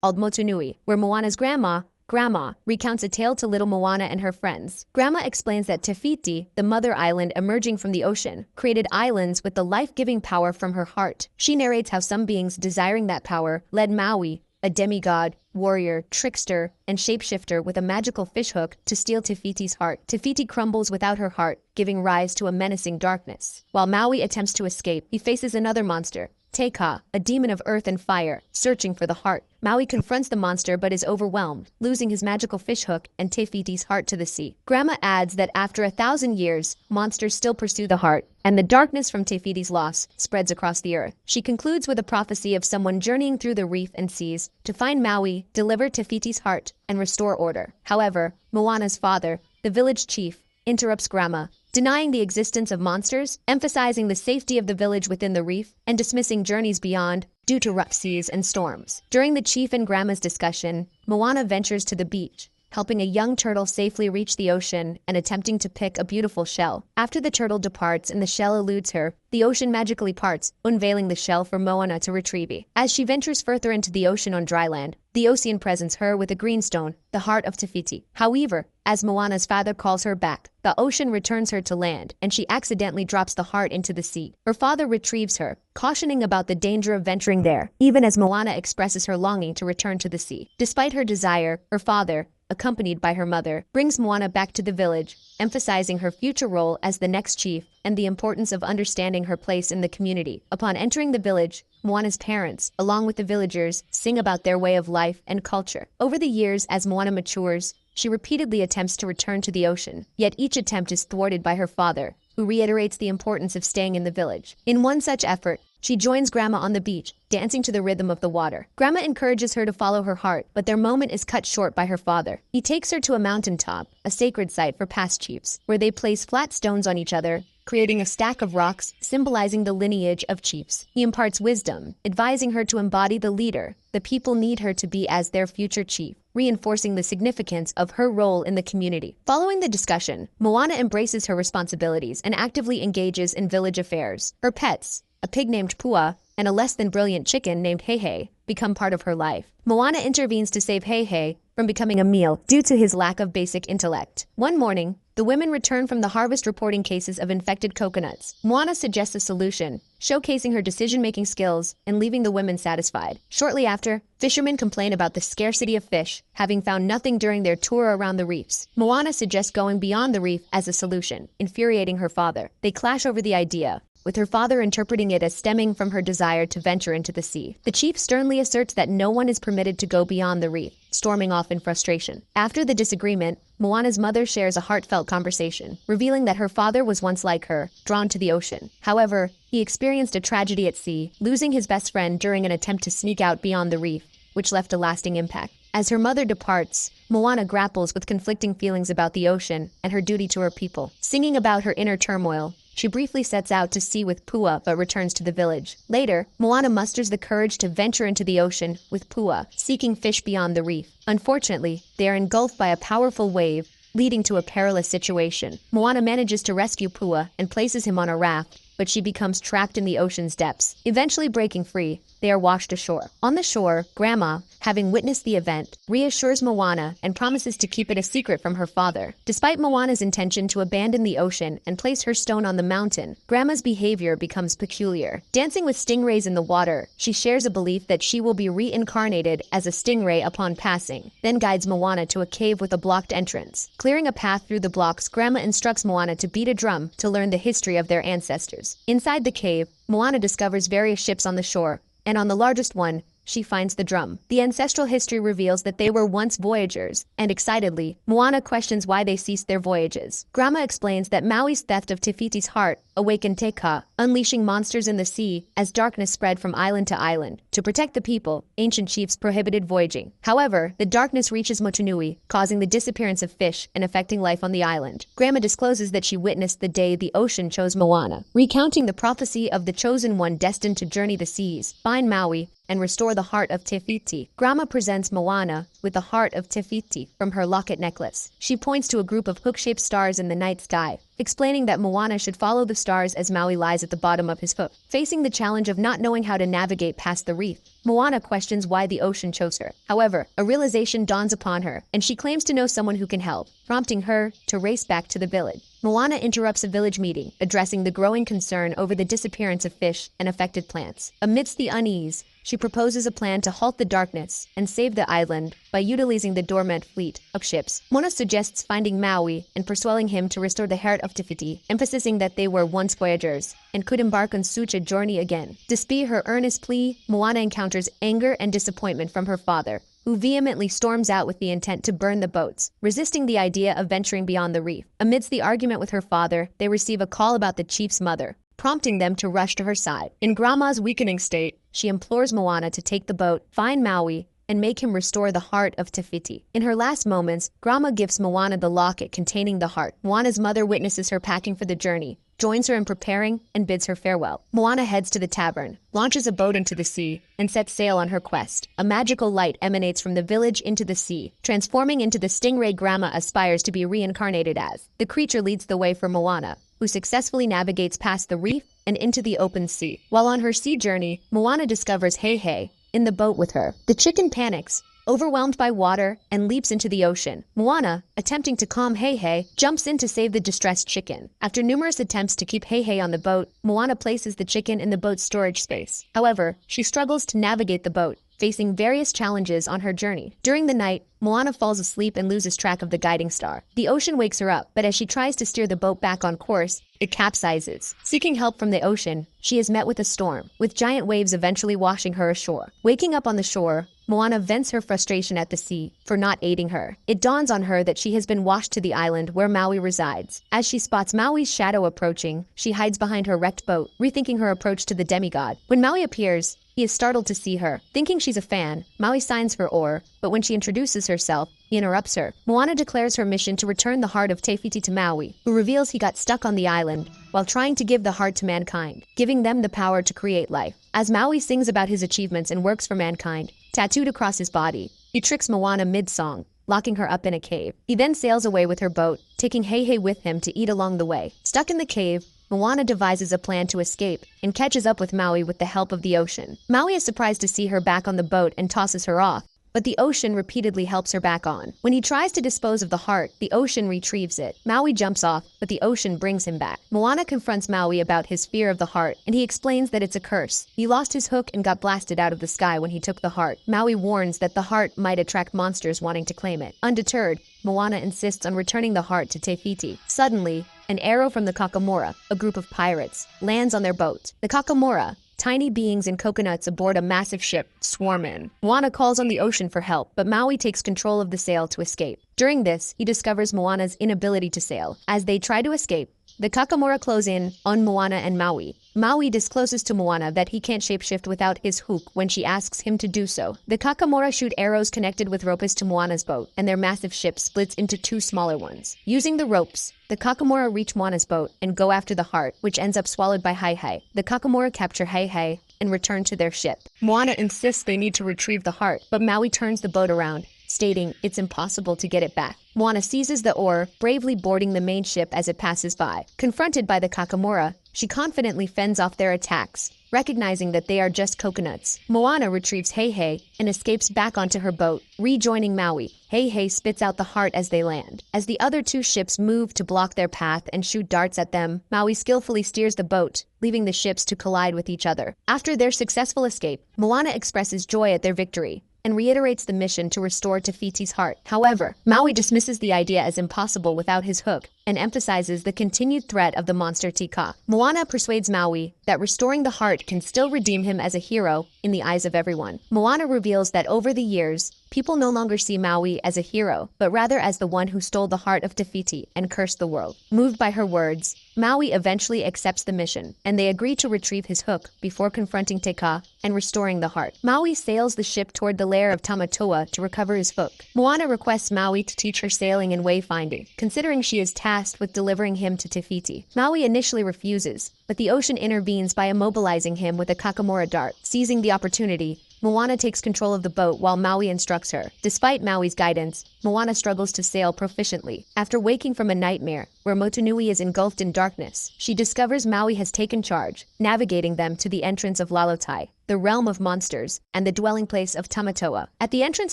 called Motunui, where Moana's Grandma recounts a tale to little Moana and her friends. Grandma explains that Te Fiti, the mother island emerging from the ocean, created islands with the life-giving power from her heart. She narrates how some beings desiring that power led Maui, a demigod, warrior, trickster, and shapeshifter with a magical fishhook to steal Te Fiti's heart. Te Fiti crumbles without her heart, giving rise to a menacing darkness. While Maui attempts to escape, he faces another monster, Te Ka, a demon of earth and fire, searching for the heart. Maui confronts the monster but is overwhelmed, losing his magical fishhook and Te Fiti's heart to the sea. Grandma adds that after 1,000 years, monsters still pursue the heart, and the darkness from Te Fiti's loss spreads across the earth. She concludes with a prophecy of someone journeying through the reef and seas to find Maui, deliver Te Fiti's heart, and restore order. However, Moana's father, the village chief, interrupts Grandma, denying the existence of monsters, emphasizing the safety of the village within the reef, and dismissing journeys beyond due to rough seas and storms. During the chief and Grandma's discussion, Moana ventures to the beach, helping a young turtle safely reach the ocean and attempting to pick a beautiful shell. After the turtle departs and the shell eludes her, the ocean magically parts, unveiling the shell for Moana to retrieve. As she ventures further into the ocean on dry land, the ocean presents her with a green stone, the heart of Te Fiti. However, as Moana's father calls her back, the ocean returns her to land, and she accidentally drops the heart into the sea. Her father retrieves her, cautioning about the danger of venturing there, even as Moana expresses her longing to return to the sea. Despite her desire, her father, accompanied by her mother, brings Moana back to the village, emphasizing her future role as the next chief and the importance of understanding her place in the community. Upon entering the village, Moana's parents, along with the villagers, sing about their way of life and culture. Over the years, as Moana matures, she repeatedly attempts to return to the ocean, yet each attempt is thwarted by her father, who reiterates the importance of staying in the village. In one such effort, she joins Grandma on the beach, dancing to the rhythm of the water. Grandma encourages her to follow her heart, but their moment is cut short by her father. He takes her to a mountaintop, a sacred site for past chiefs, where they place flat stones on each other, creating a stack of rocks symbolizing the lineage of chiefs. He imparts wisdom, advising her to embody the leader the people need her to be as their future chief, reinforcing the significance of her role in the community. Following the discussion, Moana embraces her responsibilities and actively engages in village affairs. Her pets, a pig named Pua, and a less than brilliant chicken named Heihei, become part of her life. Moana intervenes to save Heihei from becoming a meal due to his lack of basic intellect. One morning, the women return from the harvest reporting cases of infected coconuts. Moana suggests a solution, showcasing her decision-making skills and leaving the women satisfied. Shortly after, fishermen complain about the scarcity of fish, having found nothing during their tour around the reefs. Moana suggests going beyond the reef as a solution, infuriating her father. They clash over the idea, with her father interpreting it as stemming from her desire to venture into the sea. The chief sternly asserts that no one is permitted to go beyond the reef, storming off in frustration. After the disagreement, Moana's mother shares a heartfelt conversation, revealing that her father was once like her, drawn to the ocean. However, he experienced a tragedy at sea, losing his best friend during an attempt to sneak out beyond the reef, which left a lasting impact. As her mother departs, Moana grapples with conflicting feelings about the ocean and her duty to her people. Singing about her inner turmoil, she briefly sets out to sea with Pua but returns to the village. Later, Moana musters the courage to venture into the ocean with Pua, seeking fish beyond the reef. Unfortunately, they are engulfed by a powerful wave, leading to a perilous situation. Moana manages to rescue Pua and places him on a raft, but she becomes trapped in the ocean's depths. Eventually breaking free, they are washed ashore. On the shore, Grandma, having witnessed the event, reassures Moana and promises to keep it a secret from her father. Despite Moana's intention to abandon the ocean and place her stone on the mountain, Grandma's behavior becomes peculiar. Dancing with stingrays in the water, she shares a belief that she will be reincarnated as a stingray upon passing, then guides Moana to a cave with a blocked entrance. Clearing a path through the blocks, Grandma instructs Moana to beat a drum to learn the history of their ancestors. Inside the cave, Moana discovers various ships on the shore, and on the largest one, she finds the drum. The ancestral history reveals that they were once voyagers, and excitedly, Moana questions why they ceased their voyages. Grandma explains that Maui's theft of Te Fiti's heart awakened Te Ka, unleashing monsters in the sea as darkness spread from island to island. To protect the people, ancient chiefs prohibited voyaging. However, the darkness reaches Motunui, causing the disappearance of fish and affecting life on the island. Grandma discloses that she witnessed the day the ocean chose Moana, recounting the prophecy of the chosen one destined to journey the seas, find Maui, and restore the heart of Te Fiti. Grandma presents Moana with the heart of Te Fiti from her locket necklace. She points to a group of hook-shaped stars in the night sky, explaining that Moana should follow the stars as Maui lies at the bottom of his hook. Facing the challenge of not knowing how to navigate past the reef, Moana questions why the ocean chose her. However, a realization dawns upon her, and she claims to know someone who can help, prompting her to race back to the village. Moana interrupts a village meeting, addressing the growing concern over the disappearance of fish and affected plants. Amidst the unease, she proposes a plan to halt the darkness and save the island by utilizing the dormant fleet of ships. Moana suggests finding Maui and persuading him to restore the heart of Te Fiti, emphasizing that they were once voyagers and could embark on such a journey again. Despite her earnest plea, Moana encounters anger and disappointment from her father, who vehemently storms out with the intent to burn the boats, resisting the idea of venturing beyond the reef. Amidst the argument with her father, they receive a call about the chief's mother, prompting them to rush to her side. In Grandma's weakening state, she implores Moana to take the boat, find Maui, and make him restore the heart of Te Fiti. In her last moments, Grandma gives Moana the locket containing the heart. Moana's mother witnesses her packing for the journey, joins her in preparing, and bids her farewell. Moana heads to the tavern, launches a boat into the sea, and sets sail on her quest. A magical light emanates from the village into the sea, transforming into the stingray Grandma aspires to be reincarnated as. The creature leads the way for Moana, who successfully navigates past the reef and into the open sea. While on her sea journey, Moana discovers Hei in the boat with her. The chicken panics, overwhelmed by water, and leaps into the ocean. Moana, attempting to calm Hei, jumps in to save the distressed chicken. After numerous attempts to keep Hei on the boat, Moana places the chicken in the boat's storage space. However, she struggles to navigate the boat, facing various challenges on her journey. During the night, Moana falls asleep and loses track of the guiding star. The ocean wakes her up, but as she tries to steer the boat back on course, it capsizes. Seeking help from the ocean, she is met with a storm, with giant waves eventually washing her ashore. Waking up on the shore, Moana vents her frustration at the sea for not aiding her. It dawns on her that she has been washed to the island where Maui resides. As she spots Maui's shadow approaching, she hides behind her wrecked boat, rethinking her approach to the demigod. When Maui appears, he is startled to see her. Thinking she's a fan, Maui signs her oar, but when she introduces herself, he interrupts her. Moana declares her mission to return the heart of Te Fiti to Maui, who reveals he got stuck on the island while trying to give the heart to mankind, giving them the power to create life. As Maui sings about his achievements and works for mankind, tattooed across his body, he tricks Moana mid-song, locking her up in a cave. He then sails away with her boat, taking Hei with him to eat along the way. Stuck in the cave, Moana devises a plan to escape and catches up with Maui with the help of the ocean. Maui is surprised to see her back on the boat and tosses her off, but the ocean repeatedly helps her back on. When he tries to dispose of the heart, the ocean retrieves it. Maui jumps off, but the ocean brings him back. Moana confronts Maui about his fear of the heart, and he explains that it's a curse. He lost his hook and got blasted out of the sky when he took the heart. Maui warns that the heart might attract monsters wanting to claim it. Undeterred, Moana insists on returning the heart to Te Fiti. Suddenly, an arrow from the Kakamora, a group of pirates, lands on their boat. The Kakamora, tiny beings in coconuts aboard a massive ship, swarm in. Moana calls on the ocean for help, but Maui takes control of the sail to escape. During this, he discovers Moana's inability to sail. As they try to escape, the Kakamora close in on Moana and Maui. Maui discloses to Moana that he can't shapeshift without his hook when she asks him to do so. The Kakamora shoot arrows connected with ropes to Moana's boat, and their massive ship splits into two smaller ones. Using the ropes, the Kakamora reach Moana's boat and go after the heart, which ends up swallowed by Hei. The Kakamora capture Hei and return to their ship. Moana insists they need to retrieve the heart, but Maui turns the boat around, stating it's impossible to get it back. Moana seizes the oar, bravely boarding the main ship as it passes by. Confronted by the Kakamora, she confidently fends off their attacks, recognizing that they are just coconuts. Moana retrieves Hei and escapes back onto her boat, rejoining Maui. Hei spits out the heart as they land. As the other two ships move to block their path and shoot darts at them, Maui skillfully steers the boat, leaving the ships to collide with each other. After their successful escape, Moana expresses joy at their victory and reiterates the mission to restore Te Fiti's heart. However, Maui dismisses the idea as impossible without his hook and emphasizes the continued threat of the monster Tika. Moana persuades Maui that restoring the heart can still redeem him as a hero in the eyes of everyone. Moana reveals that over the years, people no longer see Maui as a hero, but rather as the one who stole the heart of Te Fiti and cursed the world. Moved by her words, Maui eventually accepts the mission, and they agree to retrieve his hook before confronting Tika and restoring the heart. Maui sails the ship toward the lair of Tamatoa to recover his hook. Moana requests Maui to teach her sailing and wayfinding, considering she is tasked with delivering him to Te Fiti. Maui initially refuses, but the ocean intervenes by immobilizing him with a Kakamora dart. Seizing the opportunity, Moana takes control of the boat while Maui instructs her. Despite Maui's guidance, Moana struggles to sail proficiently. After waking from a nightmare, where Motunui is engulfed in darkness. She discovers Maui has taken charge, navigating them to the entrance of Lalotai, the realm of monsters, and the dwelling place of Tamatoa. At the entrance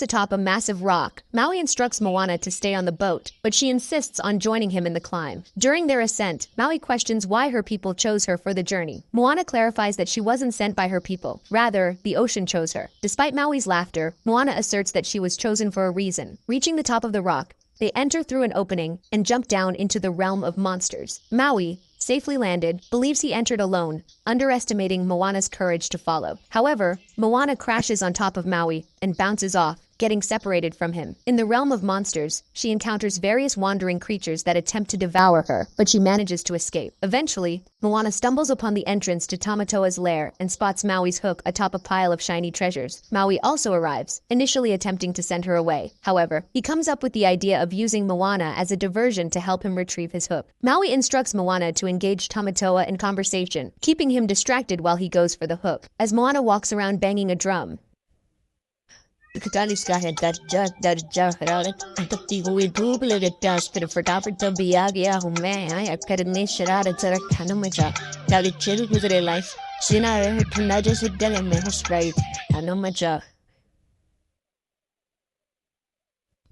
atop a massive rock, Maui instructs Moana to stay on the boat, but she insists on joining him in the climb. During their ascent, Maui questions why her people chose her for the journey. Moana clarifies that she wasn't sent by her people. Rather, the ocean chose her. Despite Maui's laughter, Moana asserts that she was chosen for a reason. Reaching the top of the rock, they enter through an opening and jump down into the realm of monsters. Maui, safely landed, believes he entered alone, underestimating Moana's courage to follow. However, Moana crashes on top of Maui and bounces off, getting separated from him. In the realm of monsters, she encounters various wandering creatures that attempt to devour her, but she manages to escape. Eventually, Moana stumbles upon the entrance to Tamatoa's lair and spots Maui's hook atop a pile of shiny treasures. Maui also arrives, initially attempting to send her away. However, he comes up with the idea of using Moana as a diversion to help him retrieve his hook. Maui instructs Moana to engage Tamatoa in conversation, keeping him distracted while he goes for the hook. As Moana walks around banging a drum,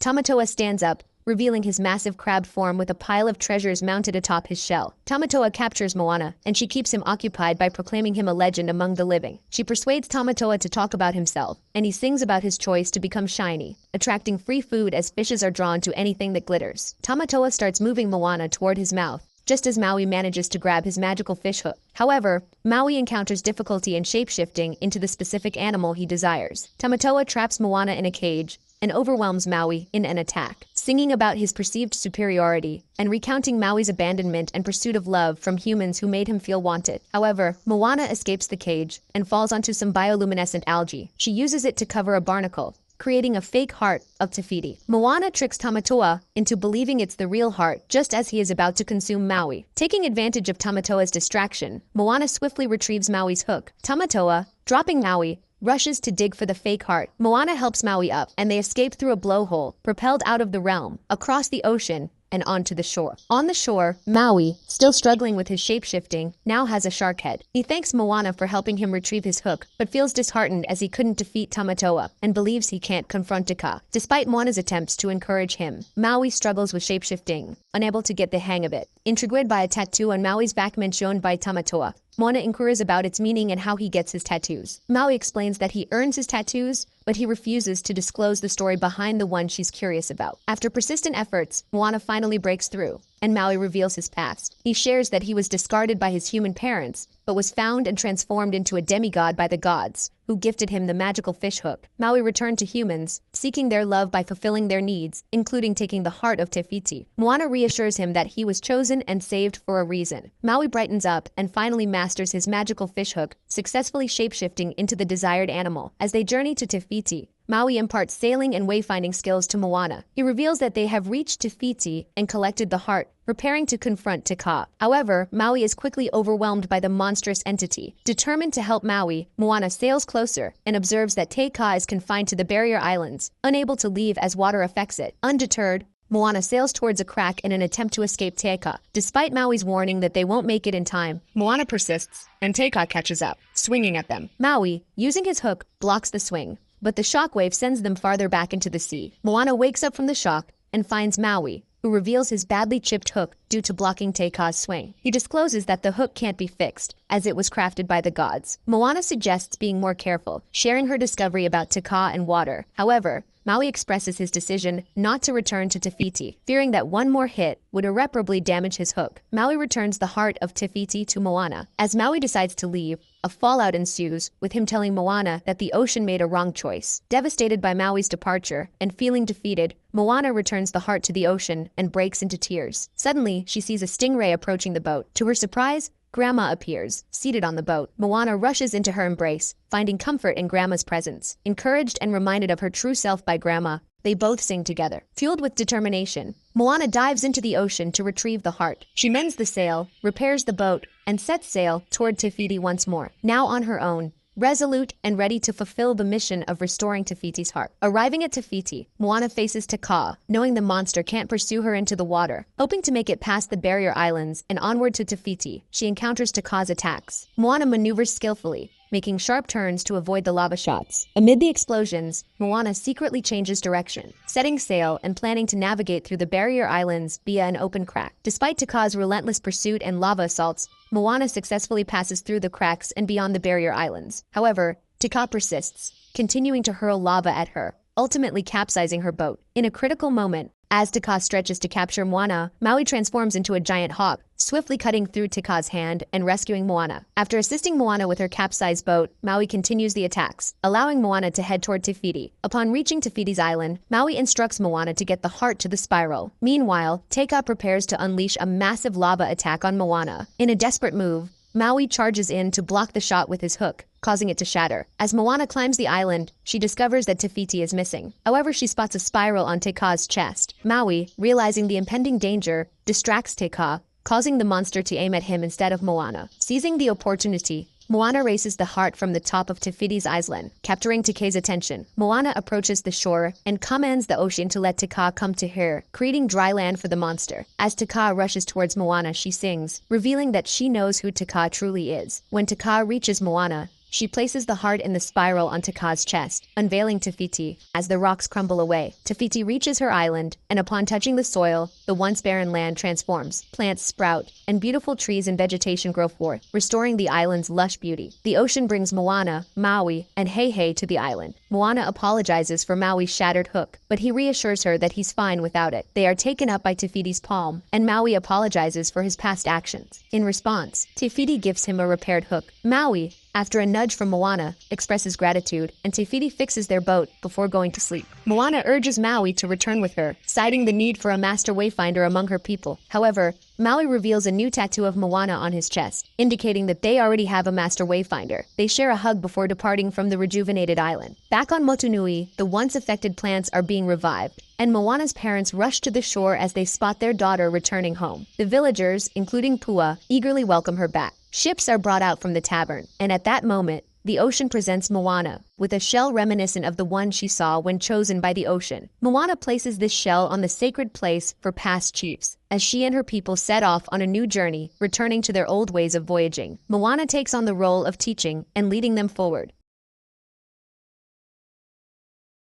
Tamatoa stands up, revealing his massive crab form with a pile of treasures mounted atop his shell. Tamatoa captures Moana, and she keeps him occupied by proclaiming him a legend among the living. She persuades Tamatoa to talk about himself, and he sings about his choice to become shiny, attracting free food as fishes are drawn to anything that glitters. Tamatoa starts moving Moana toward his mouth, just as Maui manages to grab his magical fish hook. However, Maui encounters difficulty in shapeshifting into the specific animal he desires. Tamatoa traps Moana in a cage and overwhelms Maui in an attack, singing about his perceived superiority and recounting Maui's abandonment and pursuit of love from humans who made him feel wanted. However, Moana escapes the cage and falls onto some bioluminescent algae. She uses it to cover a barnacle, creating a fake heart of Te Moana tricks Tamatoa into believing it's the real heart just as he is about to consume Maui. Taking advantage of Tamatoa's distraction, Moana swiftly retrieves Maui's hook. Tamatoa, dropping Maui, rushes to dig for the fake heart. Moana helps Maui up, and they escape through a blowhole, propelled out of the realm, across the ocean, and onto the shore. On the shore, Maui, still struggling with his shapeshifting, now has a shark head. He thanks Moana for helping him retrieve his hook, but feels disheartened as he couldn't defeat Tamatoa, and believes he can't confront Tika. Despite Moana's attempts to encourage him, Maui struggles with shapeshifting, unable to get the hang of it. Intrigued by a tattoo on Maui's back mentioned by Tamatoa, Moana inquires about its meaning and how he gets his tattoos. Maui explains that he earns his tattoos, but he refuses to disclose the story behind the one she's curious about. After persistent efforts, Moana finally breaks through, and Maui reveals his past. He shares that he was discarded by his human parents, but was found and transformed into a demigod by the gods, who gifted him the magical fish hook. Maui returned to humans, seeking their love by fulfilling their needs, including taking the heart of Te Fiti. Moana reassures him that he was chosen and saved for a reason. Maui brightens up and finally masters his magical fish hook, successfully shapeshifting into the desired animal. As they journey to Te Fiti, Maui imparts sailing and wayfinding skills to Moana. He reveals that they have reached Te Fiti and collected the heart, preparing to confront Te Kā. However, Maui is quickly overwhelmed by the monstrous entity. Determined to help Maui, Moana sails closer and observes that Te Kā is confined to the barrier islands, unable to leave as water affects it. Undeterred, Moana sails towards a crack in an attempt to escape Te Kā. Despite Maui's warning that they won't make it in time, Moana persists, and Te Kā catches up, swinging at them. Maui, using his hook, blocks the swing, but the shockwave sends them farther back into the sea. Moana wakes up from the shock and finds Maui, who reveals his badly chipped hook due to blocking Te Kā's swing. He discloses that the hook can't be fixed, as it was crafted by the gods. Moana suggests being more careful, sharing her discovery about Te Kā and water. However, Maui expresses his decision not to return to Te Fiti, fearing that one more hit would irreparably damage his hook. Maui returns the heart of Te Fiti to Moana. As Maui decides to leave, a fallout ensues, with him telling Moana that the ocean made a wrong choice. Devastated by Maui's departure and feeling defeated, Moana returns the heart to the ocean and breaks into tears. Suddenly, she sees a stingray approaching the boat. To her surprise, Grandma appears, seated on the boat. Moana rushes into her embrace, finding comfort in Grandma's presence. Encouraged and reminded of her true self by Grandma, they both sing together. Fueled with determination, Moana dives into the ocean to retrieve the heart. She mends the sail, repairs the boat, and sets sail toward Te Fiti once more. Now on her own, resolute and ready to fulfill the mission of restoring Tafiti's heart. Arriving at Tafiti, Moana faces Taka, knowing the monster can't pursue her into the water. Hoping to make it past the barrier islands and onward to Tafiti, she encounters Taka's attacks. Moana maneuvers skillfully, making sharp turns to avoid the lava shots. Amid the explosions, Moana secretly changes direction, setting sail and planning to navigate through the barrier islands via an open crack. Despite Taka's relentless pursuit and lava assaults, Moana successfully passes through the cracks and beyond the barrier islands. However, Taka persists, continuing to hurl lava at her, ultimately capsizing her boat. In a critical moment, as Taka stretches to capture Moana, Maui transforms into a giant hawk, swiftly cutting through Taka's hand and rescuing Moana. After assisting Moana with her capsized boat, Maui continues the attacks, allowing Moana to head toward Te Fiti. Upon reaching Te Fiti's island, Maui instructs Moana to get the heart to the spiral. Meanwhile, Taka prepares to unleash a massive lava attack on Moana. In a desperate move, Maui charges in to block the shot with his hook, causing it to shatter. As Moana climbs the island, she discovers that Te Fiti is missing. However, she spots a spiral on Teka's chest. Maui, realizing the impending danger, distracts Teka, causing the monster to aim at him instead of Moana. Seizing the opportunity, Moana races the heart from the top of Te Fiti's island, capturing Teke's attention. Moana approaches the shore and commands the ocean to let Teka come to her, creating dry land for the monster. As Teka rushes towards Moana, she sings, revealing that she knows who Teka truly is. When Teka reaches Moana, she places the heart in the spiral on Teka's chest, unveiling Te Fiti. As the rocks crumble away, Te Fiti reaches her island, and upon touching the soil, the once barren land transforms. Plants sprout, and beautiful trees and vegetation grow forth, restoring the island's lush beauty. The ocean brings Moana, Maui, and Heihei to the island. Moana apologizes for Maui's shattered hook, but he reassures her that he's fine without it. They are taken up by Te Fiti's palm, and Maui apologizes for his past actions. In response, Te Fiti gives him a repaired hook. Maui, after a nudge from Moana, expresses gratitude, and Te Fiti fixes their boat before going to sleep. Moana urges Maui to return with her, citing the need for a master wayfinder among her people. However, Maui reveals a new tattoo of Moana on his chest, indicating that they already have a master wayfinder. They share a hug before departing from the rejuvenated island. Back on Motunui, the once affected plants are being revived, and Moana's parents rush to the shore as they spot their daughter returning home. The villagers, including Pua, eagerly welcome her back. Ships are brought out from the tavern, and at that moment, the ocean presents Moana, with a shell reminiscent of the one she saw when chosen by the ocean. Moana places this shell on the sacred place for past chiefs, as she and her people set off on a new journey, returning to their old ways of voyaging. Moana takes on the role of teaching and leading them forward,